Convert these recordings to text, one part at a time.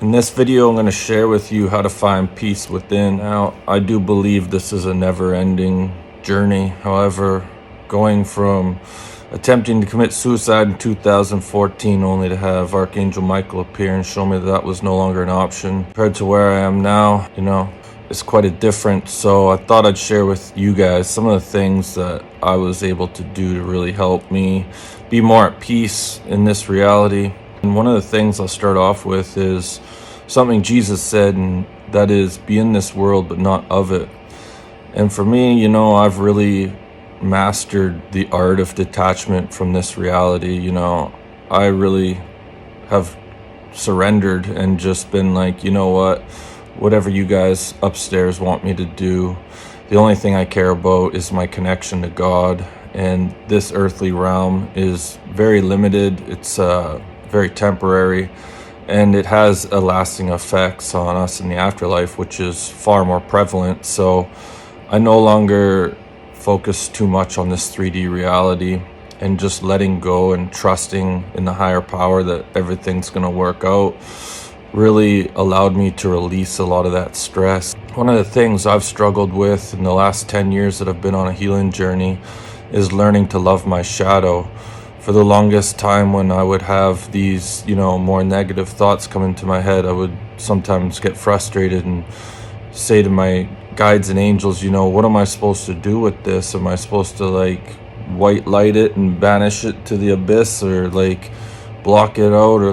In this video, I'm going to share with you how to find peace within. Now, I do believe this is a never-ending journey. However, going from attempting to commit suicide in 2014 only to have Archangel Michael appear and show me that that was no longer an option, compared to where I am now, it's quite a difference. So I thought I'd share with you guys some of the things that I was able to do to really help me be more at peace in this reality. And one of the things I'll start off with is something Jesus said, and that is, be in this world but not of it. And for me, I've really mastered the art of detachment from this reality. I really have surrendered and just been like, whatever you guys upstairs want me to do, the only thing I care about is my connection to God. And this earthly realm is very limited. It's very temporary, and it has a lasting effects on us in the afterlife, which is far more prevalent. So I no longer focus too much on this 3D reality, and just letting go and trusting in the higher power that everything's going to work out really allowed me to release a lot of that stress. One of the things I've struggled with in the last 10 years that I've been on a healing journey is learning to love my shadow. For the longest time, when I would have these, more negative thoughts come into my head, I would sometimes get frustrated and say to my guides and angels, what am I supposed to do with this? Am I supposed to white light it and banish it to the abyss, or block it out, or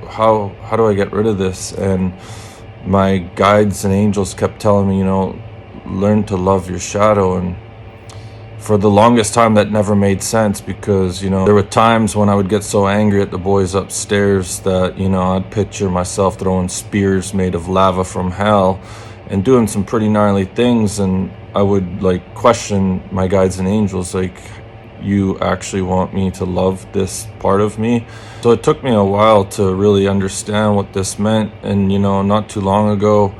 how do I get rid of this? And my guides and angels kept telling me, learn to love your shadow. And for the longest time, that never made sense, because there were times when I would get so angry at the boys upstairs that I'd picture myself throwing spears made of lava from hell and doing some pretty gnarly things, and I would question my guides and angels, you actually want me to love this part of me? So it took me a while to really understand what this meant. And not too long ago,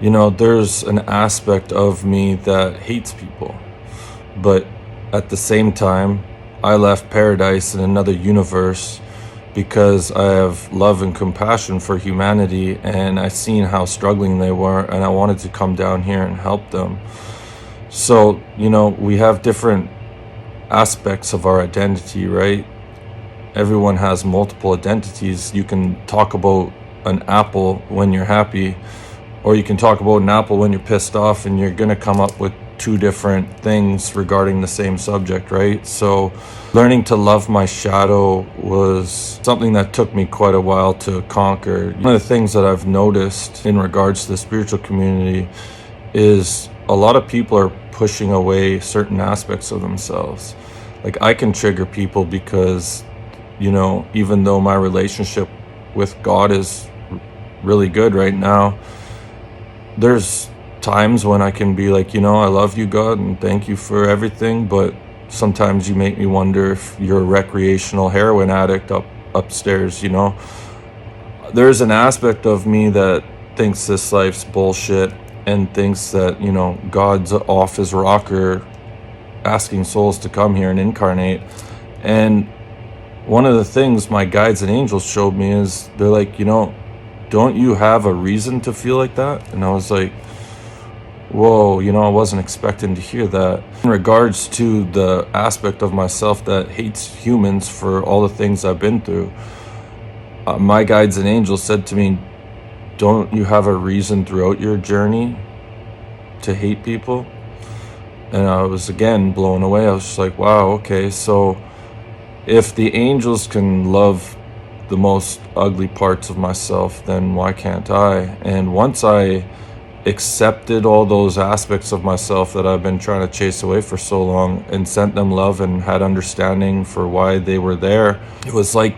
there's an aspect of me that hates people. But at the same time, I left paradise in another universe because I have love and compassion for humanity, and I seen how struggling they were, and I wanted to come down here and help them. So, we have different aspects of our identity, right? Everyone has multiple identities. You can talk about an apple when you're happy, or you can talk about an apple when you're pissed off, and you're going to come up with two different things regarding the same subject, right? So learning to love my shadow was something that took me quite a while to conquer. One of the things that I've noticed in regards to the spiritual community is a lot of people are pushing away certain aspects of themselves. I can trigger people because, even though my relationship with God is really good right now, there's times when I can be like, I love you, God, and thank you for everything, but sometimes you make me wonder if you're a recreational heroin addict upstairs. There's an aspect of me that thinks this life's bullshit and thinks that God's off his rocker asking souls to come here and incarnate. And one of the things my guides and angels showed me is they're like, don't you have a reason to feel like that? And I was like, whoa, I wasn't expecting to hear that. In regards to the aspect of myself that hates humans for all the things I've been through, my guides and angels said to me, don't you have a reason throughout your journey to hate people? And I was again blown away. I was just like, wow, okay, so if the angels can love the most ugly parts of myself, then why can't I? And once I accepted all those aspects of myself that I've been trying to chase away for so long, and sent them love and had understanding for why they were there, it was like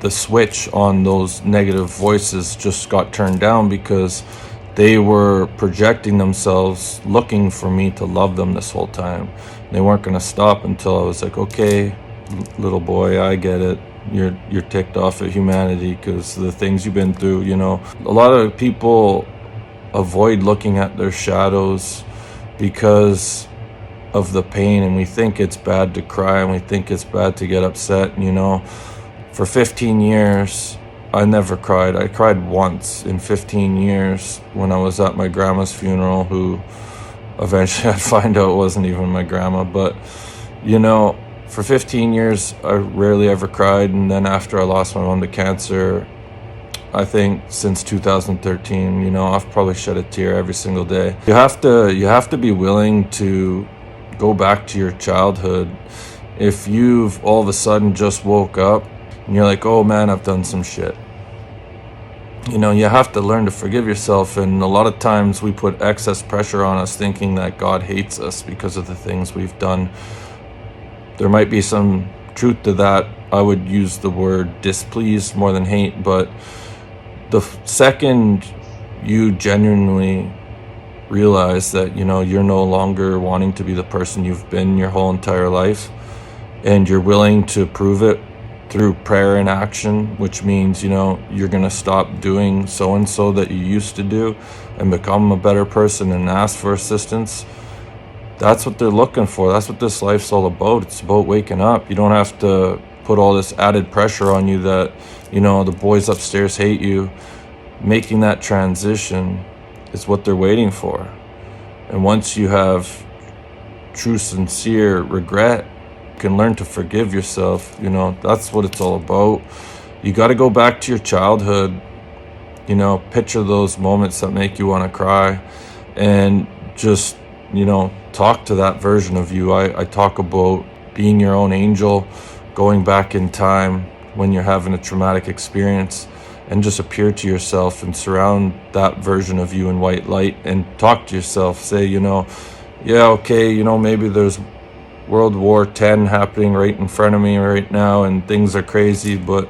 the switch on those negative voices just got turned down, because they were projecting themselves looking for me to love them this whole time. They weren't going to stop until I was like, okay, little boy, I get it. You're ticked off at humanity because of the things you've been through. A lot of people avoid looking at their shadows because of the pain, and we think it's bad to cry, and we think it's bad to get upset. For 15 years I never cried. I cried once in 15 years when I was at my grandma's funeral, who eventually I'd find out wasn't even my grandma. But, you know, for 15 years, I rarely ever cried. And then after I lost my mom to cancer, I think since 2013, you know, I've probably shed a tear every single day. You have to be willing to go back to your childhood. If you've all of a sudden just woke up and you're like, oh man, I've done some shit. You know, you have to learn to forgive yourself. And a lot of times we put excess pressure on us thinking that God hates us because of the things we've done. There might be some truth to that. I would use the word displeased more than hate, but the second you genuinely realize that, you know, you're no longer wanting to be the person you've been your whole entire life, and you're willing to prove it through prayer and action, which means, you know, you're going to stop doing so-and-so that you used to do and become a better person and ask for assistance. That's what they're looking for. That's what this life's all about. It's about waking up. You don't have to put all this added pressure on you that, you know, the boys upstairs hate you. Making that transition is what they're waiting for. And once you have true, sincere regret, you can learn to forgive yourself. You know, that's what it's all about. You got to go back to your childhood, you know, picture those moments that make you want to cry, and just, you know, talk to that version of you. I talk about being your own angel, going back in time when you're having a traumatic experience, and just appear to yourself and surround that version of you in white light and talk to yourself. Say, you know, yeah, okay, you know, maybe there's World War X happening right in front of me right now and things are crazy, but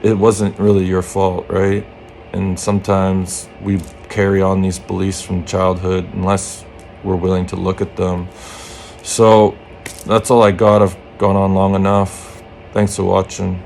it wasn't really your fault, right? And sometimes we carry on these beliefs from childhood unless we're willing to look at them. So that's all I got. I've gone on long enough. Thanks for watching.